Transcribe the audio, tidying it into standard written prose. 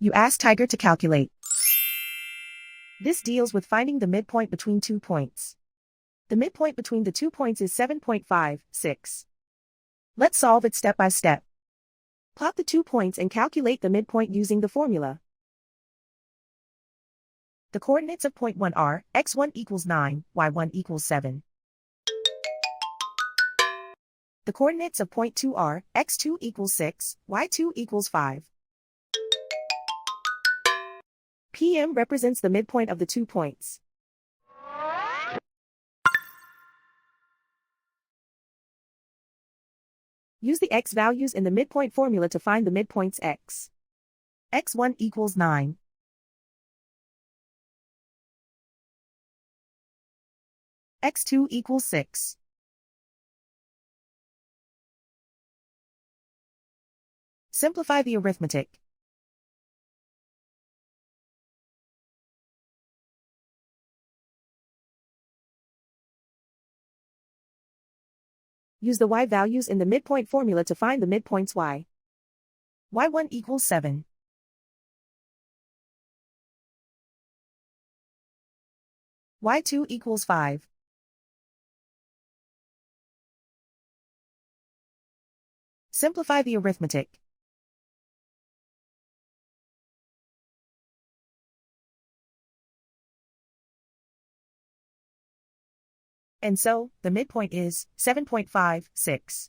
You ask Tiger to calculate. This deals with finding the midpoint between 2 points. The midpoint between the 2 points is 7.56. Let's solve it step by step. Plot the 2 points and calculate the midpoint using the formula. The coordinates of point 1 are x1 equals 9, y1 equals 7. The coordinates of point 2 are x2 equals 6, y2 equals 5. PM represents the midpoint of the 2 points. Use the x values in the midpoint formula to find the midpoints x. x1 equals 9. x2 equals 6. Simplify the arithmetic. Use the y values in the midpoint formula to find the midpoints y. y1 equals 7. y2 equals 5. Simplify the arithmetic. And so, the midpoint is 7.56.